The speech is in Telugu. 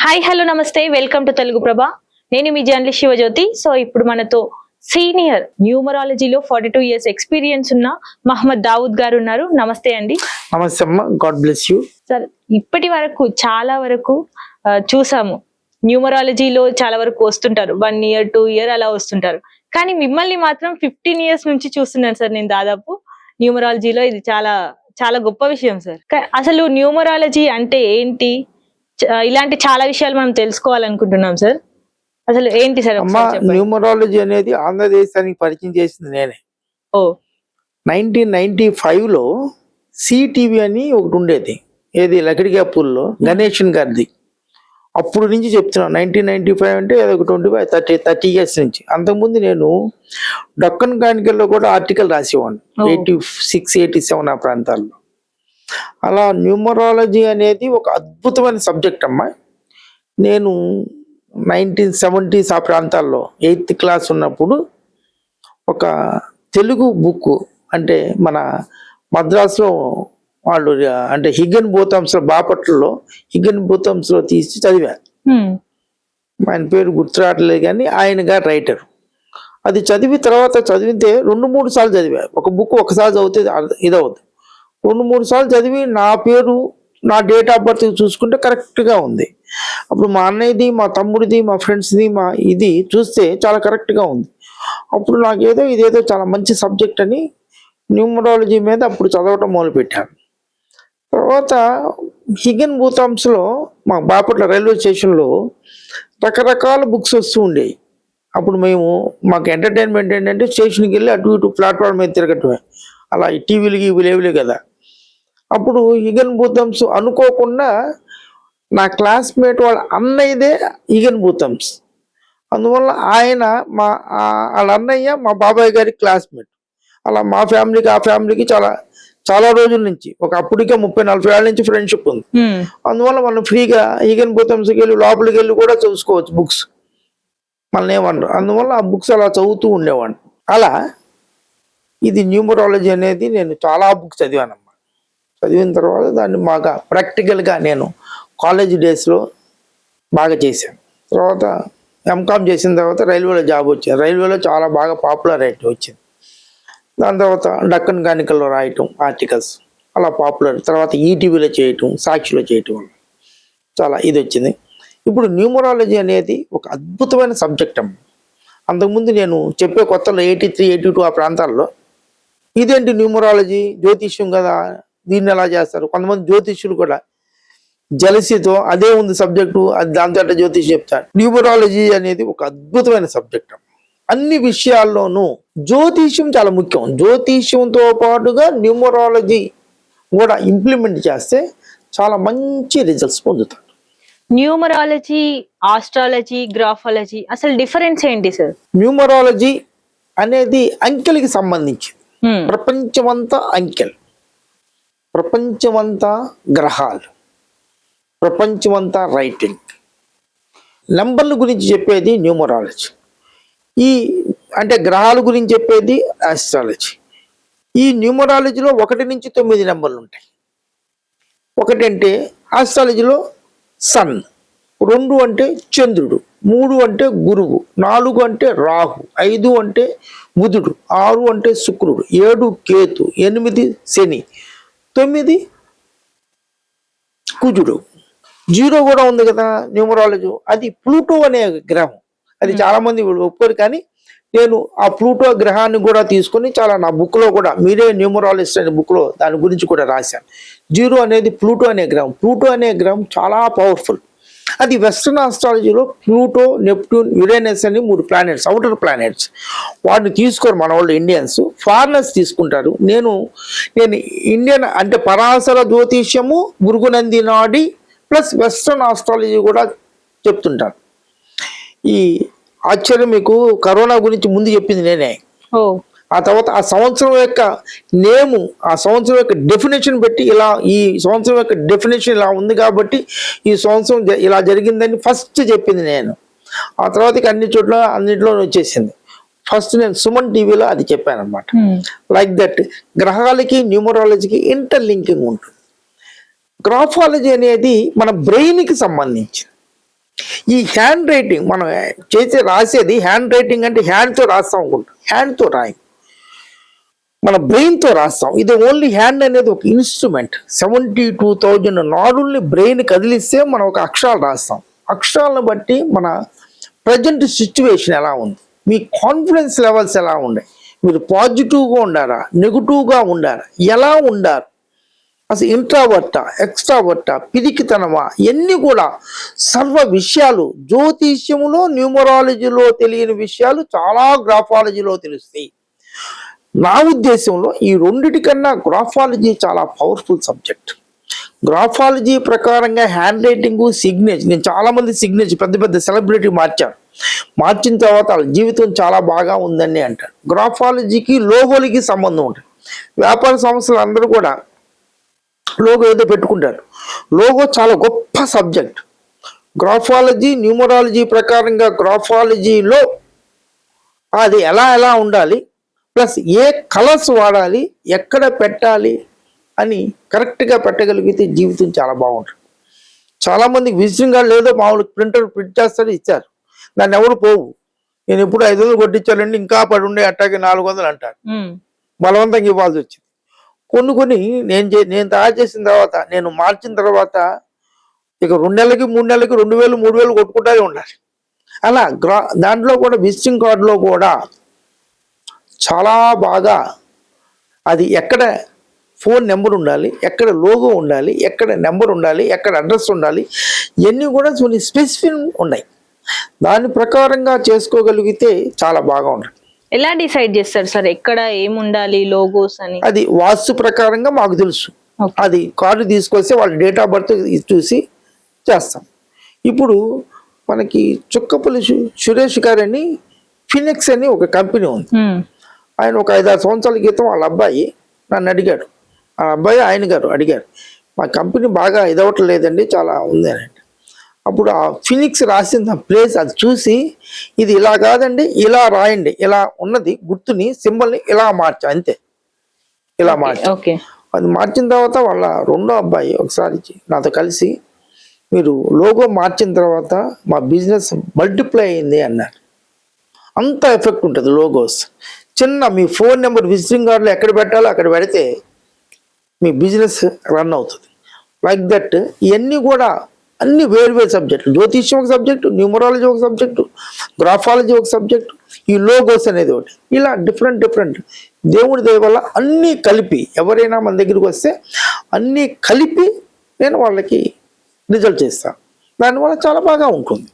హాయ్ హలో నమస్తే వెల్కమ్ టు తెలుగు ప్రభ. నేను మీ జర్నలిస్ట్ శివజ్యోతి. సో ఇప్పుడు మనతో సీనియర్ న్యూమరాలజీలో 42 years ఎక్స్పీరియన్స్ ఉన్న మహమ్మద్ దావుద్ గారు ఉన్నారు. నమస్తే అండి. నమస్తే అమ్మ, గాడ్ బ్లెస్ యూ. సార్, ఇప్పటి వరకు చాలా వరకు చూసాము, న్యూమరాలజీలో చాలా వరకు వస్తుంటారు, 1 year 2 year అలా వస్తుంటారు. కానీ మిమ్మల్ని మాత్రం 15 years నుంచి చూస్తున్నాను సార్. నేను దాదాపు న్యూమరాలజీలో ఇది చాలా చాలా గొప్ప విషయం సార్. అసలు న్యూమరాలజీ అంటే ఏంటి, ఇలాంటి చాలా విషయాలు మనం తెలుసుకోవాలనుకుంటున్నాం సార్. అసలు ఏంటి సార్? అమ్మా, న్యూమరాలజీ అనేది ఆంధ్రదేశానికి పరిచయం చేసింది నేనే. 1995లో సిటీవీ అని ఒకటి ఉండేది, ఏది లకిడికాపూర్లో, గణేషన్ గారిది. అప్పుడు నుంచి చెప్తున్నాను, 1995 అంటే ఒక 30 years నుంచి. అంతకుముందు నేను డక్కన్ క్రానికల్లో కూడా ఆర్టికల్ రాసేవాడిని, 86, 87 ఆ ప్రాంతాల్లో. అలా న్యూమరాలజీ అనేది ఒక అద్భుతమైన సబ్జెక్ట్ అమ్మా. నేను 1970s ఆ ప్రాంతాల్లో 8th class ఉన్నప్పుడు ఒక తెలుగు బుక్, అంటే మన మద్రాసులో వాళ్ళు, అంటే హిగన్ బోథమ్స్లో, బాపట్లలో హిగన్ బోథమ్స్లో తీసి చదివా. ఆయన పేరు గుర్తురావట్లేదు కానీ ఆయన గారు రైటర్. అది చదివితే 2-3 సార్లు చదివా. ఒక బుక్ ఒకసారి చదివితే ఇదవుతుంది. 2-3 సార్లు చదివి నా పేరు, నా డేట్ ఆఫ్ బర్త్ చూసుకుంటే కరెక్ట్గా ఉంది. అప్పుడు మా అన్నయ్యది, మా తమ్ముడిది, మా ఫ్రెండ్స్ది, మా ఇది చూస్తే చాలా కరెక్ట్గా ఉంది. అప్పుడు నాకేదో ఇదేదో చాలా మంచి సబ్జెక్ట్ అని న్యూమరాలజీ మీద అప్పుడు చదవటం మొదలుపెట్టాను. తర్వాత హిగన్ బూథామ్స్లో మా బాపట్ల రైల్వే స్టేషన్లో రకరకాల బుక్స్ వస్తూ ఉండేవి. అప్పుడు మాకు ఎంటర్టైన్మెంట్ ఏంటంటే స్టేషన్కి వెళ్ళి అటు ఇటు ప్లాట్ఫామ్ మీద తిరగటమే. అలా ఈ టీవీలకి ఇవి లేవులే కదా. అప్పుడు హిగన్ బూథమ్స్ అనుకోకుండా నా క్లాస్మేట్ వాళ్ళ అన్నయ్యదే హిగన్ బూథమ్స్. అందువల్ల ఆయన వాళ్ళ అన్నయ్య మా బాబాయ్ గారి క్లాస్మేట్. అలా మా ఫ్యామిలీకి ఆ ఫ్యామిలీకి చాలా చాలా రోజుల నుంచి, అప్పటికే 30-40 ఏళ్ళ నుంచి ఫ్రెండ్షిప్ ఉంది. అందువల్ల మనం ఫ్రీగా హిగన్ బూథమ్స్కి వెళ్ళి లోపలికి వెళ్ళి కూడా చూసుకోవచ్చు బుక్స్, మనల్ని ఏమన్నారు. అందువల్ల ఆ బుక్స్ అలా చదువుతూ ఉండేవాడిని. అలా ఇది న్యూమరాలజీ అనేది నేను చాలా బుక్స్ చదివానమ్మా. చదివిన తర్వాత దాన్ని బాగా ప్రాక్టికల్గా నేను కాలేజ్ డేస్లో బాగా చేశాను. తర్వాత ఎంకామ్ చేసిన తర్వాత రైల్వేలో జాబ్ వచ్చింది. రైల్వేలో చాలా బాగా పాపులారిటీ వచ్చింది. దాని తర్వాత డక్కన్ క్రానికల్లో రాయటం ఆర్టికల్స్, అలా పాపులర్. తర్వాత ఈటీవీలో చేయటం, సాక్షిలో చేయటం వల్ల చాలా ఇది వచ్చింది. ఇప్పుడు న్యూమరాలజీ అనేది ఒక అద్భుతమైన సబ్జెక్ట్ అమ్మ. అంతకుముందు నేను చెప్పే కొత్తలో 83, 82 ఆ ప్రాంతాల్లో ఇదేంటి న్యూమరాలజీ, జ్యోతిష్యం కదా, దీన్ని ఎలా చేస్తారు. కొంతమంది జ్యోతిష్యులు కూడా జలసీతో అదే ఉంది సబ్జెక్టు, అది దాంతో జ్యోతిష్యం చెప్తారు. న్యూమరాలజీ అనేది ఒక అద్భుతమైన సబ్జెక్ట్. అన్ని విషయాల్లోనూ జ్యోతిష్యం చాలా ముఖ్యం. జ్యోతిష్యంతో పాటుగా న్యూమరాలజీ కూడా ఇంప్లిమెంట్ చేస్తే చాలా మంచి రిజల్ట్స్ పొందుతారు. న్యూమరాలజీ, ఆస్ట్రాలజీ, గ్రాఫాలజీ అసలు డిఫరెన్స్ ఏంటి సార్? న్యూమరాలజీ అనేది అంకెలకి సంబంధించి. ప్రపంచమంతా అంకెలు, ప్రపంచమంతా గ్రహాలు, ప్రపంచమంతా రైటింగ్, నంబర్ల గురించి చెప్పేది న్యూమరాలజీ. అంటే గ్రహాల గురించి చెప్పేది ఆస్ట్రాలజీ. ఈ న్యూమరాలజీలో 1 నుంచి 9 నెంబర్లు ఉంటాయి. 1 అంటే ఆస్ట్రాలజీలో సన్, 2 అంటే చంద్రుడు, 3 అంటే గురువు, 4 అంటే రాహు, 5 అంటే బుధుడు, 6 అంటే శుక్రుడు, 7 కేతు, 8 శని, 9 కుజుడు. 0 కూడా ఉంది కదా న్యూమరాలజీ, అది ప్లూటో అనే గ్రహం. అది చాలా మంది ఒప్పుకోరు, కానీ నేను ఆ ప్లూటో గ్రహాన్ని కూడా తీసుకొని చాలా నా బుక్లో కూడా, మీరే న్యూమరాలజిస్ట్ అనే బుక్లో దాని గురించి కూడా రాశాను. 0 అనేది ప్లూటో అనే గ్రహం. ప్లూటో అనే గ్రహం చాలా పవర్ఫుల్. అది వెస్ట్రన్ ఆస్ట్రాలజీలో ప్లూటో, నెప్ట్యూన్, యురేనస్ అని 3 ప్లానెట్స్, అవుటర్ ప్లానెట్స్. వాటిని తీసుకోరు మన వాళ్ళు, ఇండియన్స్. ఫారినర్స్ తీసుకుంటారు. నేను ఇండియన్ అంటే పరాశర జ్యోతిష్యము, భృగునంది నాడి ప్లస్ వెస్ట్రన్ ఆస్ట్రాలజీ కూడా చెప్తుంటాను. ఈ ఆశ్చర్యం, మీకు కరోనా గురించి ముందు చెప్పింది నేనే. ఆ తర్వాత ఆ సంవత్సరం యొక్క నేము, ఆ సంవత్సరం యొక్క డెఫినేషన్ పెట్టి, ఇలా ఈ సంవత్సరం యొక్క డెఫినేషన్ ఇలా ఉంది కాబట్టి ఈ సంవత్సరం ఇలా జరిగిందని ఫస్ట్ చెప్పింది నేను. ఆ తర్వాత అన్నింటిలో వచ్చేసింది. ఫస్ట్ నేను సుమన్ టీవీలో అది చెప్పాను అనమాట. లైక్ దట్ గ్రహాలకి న్యూమరాలజీకి ఇంటర్లింకింగ్ ఉంటుంది. గ్రాఫాలజీ అనేది మన బ్రెయిన్కి సంబంధించి. ఈ హ్యాండ్ రైటింగ్ మనం రాసేది హ్యాండ్ రైటింగ్ అంటే హ్యాండ్తో రాస్తాం అనుకుంటాం. హ్యాండ్తో రాయం, మన బ్రెయిన్తో రాస్తాం. ఇది ఓన్లీ హ్యాండ్ అనేది ఒక ఇన్స్ట్రుమెంట్. 72,000 నాడుల్ని బ్రెయిన్ కదిలిస్తే మనం ఒక అక్షరాలు రాస్తాం. అక్షరాలను బట్టి మన ప్రజెంట్ సిచ్యువేషన్ ఎలా ఉంది, మీ కాన్ఫిడెన్స్ లెవెల్స్ ఎలా ఉన్నాయి, మీరు పాజిటివ్గా ఉండారా, నెగిటివ్గా ఉండారా, ఎలా ఉండారు, అసలు ఇంట్రావర్టా, ఎక్స్ట్రావర్టా, పిరికితనమా, ఇవన్నీ కూడా సర్వ విషయాలు జ్యోతిష్యములో, న్యూమరాలజీలో తెలియని విషయాలు చాలా గ్రాఫాలజీలో తెలుస్తాయి. నా ఉద్దేశంలో ఈ రెండిటికన్నా గ్రాఫాలజీ చాలా పవర్ఫుల్ సబ్జెక్ట్. గ్రాఫాలజీ ప్రకారంగా హ్యాండ్ రైటింగ్, సిగ్నేచర్, నేను చాలా మంది సిగ్నేచర్ పెద్ద పెద్ద సెలబ్రిటీ మార్చిన తర్వాత వాళ్ళ జీవితం చాలా బాగా ఉందని అంటారు. గ్రాఫాలజీకి లోగోలకి సంబంధం ఉంటుంది. వ్యాపార సంస్థలు అందరూ కూడా లోగో ఏదో పెట్టుకుంటారు. లోగో చాలా గొప్ప సబ్జెక్ట్. గ్రాఫాలజీ, న్యూమరాలజీ ప్రకారంగా గ్రాఫాలజీలో అది ఎలా ఉండాలి, ప్లస్ ఏ కలర్స్ వాడాలి, ఎక్కడ పెట్టాలి అని కరెక్ట్గా పెట్టగలిగితే జీవితం చాలా బాగుంటుంది. చాలామందికి విజిటింగ్ కార్డు లేదో మామూలు ప్రింటర్ ప్రింట్ చేస్తారు, ఇచ్చారు, దాన్ని ఎవరు పోవు. నేను ఎప్పుడు 500 కొట్టించాలండి, ఇంకా పడి ఉండే అట్టాకి 400 అంటారు. బలవంతంగా ఇవ్వాల్సి వచ్చింది. కొన్ని నేను తయారు చేసిన తర్వాత, నేను మార్చిన తర్వాత ఇక 2 నెలలకి 3 నెలలకి 2,000 3,000 కొట్టుకుంటానే ఉండాలి. అలా దాంట్లో కూడా విజిటింగ్ కార్డులో కూడా చాలా బాగా అది ఎక్కడ ఫోన్ నెంబర్ ఉండాలి, ఎక్కడ లోగో ఉండాలి, ఎక్కడ నెంబర్ ఉండాలి, ఎక్కడ అడ్రస్ ఉండాలి, ఇవన్నీ కూడా కొన్ని స్పెసిఫిక్ ఉన్నాయి. దాని ప్రకారంగా చేసుకోగలిగితే చాలా బాగా ఉంటుంది. ఎలా డిసైడ్ చేస్తారు సార్ ఎక్కడ ఏముండాలి లోగోస్ అని? అది వాస్తు ప్రకారంగా మాకు తెలుసు. అది కార్డు తీసుకొస్తే వాళ్ళ డేట్ ఆఫ్ బర్త్ చూసి చేస్తాం. ఇప్పుడు మనకి చుక్కపల్లి సురేష్ గారు అని ఫినిక్స్ అని ఒక కంపెనీ ఉంది. ఆయన ఒక 5-6 సంవత్సరాల క్రితం వాళ్ళ అబ్బాయి నన్ను అడిగాడు. ఆ అబ్బాయి ఆయన గారు అడిగారు, మా కంపెనీ బాగా ఇదవట్లేదండి, చాలా ఉంది అని. అప్పుడు ఆ ఫినిక్స్ రాసిన ప్లేస్ అది చూసి, ఇది ఇలా కాదండి, ఇలా రాయండి, ఇలా ఉన్నది గుర్తుని సింబల్ని ఇలా మార్చా, అంతే, ఇలా మార్చా. అది మార్చిన తర్వాత వాళ్ళ రెండో అబ్బాయి ఒకసారి నాతో కలిసి, మీరు లోగో మార్చిన తర్వాత మా బిజినెస్ మల్టిప్లై అయింది అన్నారు. అంత ఎఫెక్ట్ ఉంటుంది లోగోస్. చిన్న మీ ఫోన్ నెంబర్ విజిటింగ్ కార్డులో ఎక్కడ పెట్టాలో అక్కడ పెడితే మీ బిజినెస్ రన్ అవుతుంది. లైక్ దట్ ఇవన్నీ కూడా అన్ని వేరు సబ్జెక్టులు. జ్యోతిష్యం ఒక సబ్జెక్టు, న్యూమరాలజీ ఒక సబ్జెక్టు, గ్రాఫాలజీ ఒక సబ్జెక్టు, ఈ లోగోస్ అనేది ఒకటి. ఇలా డిఫరెంట్ దేవుడి దయ వల్ల అన్నీ కలిపి, ఎవరైనా మన దగ్గరికి వస్తే అన్నీ కలిపి నేను వాళ్ళకి రిజల్ట్ చేస్తాను. దానివల్ల చాలా బాగా ఉంటుంది.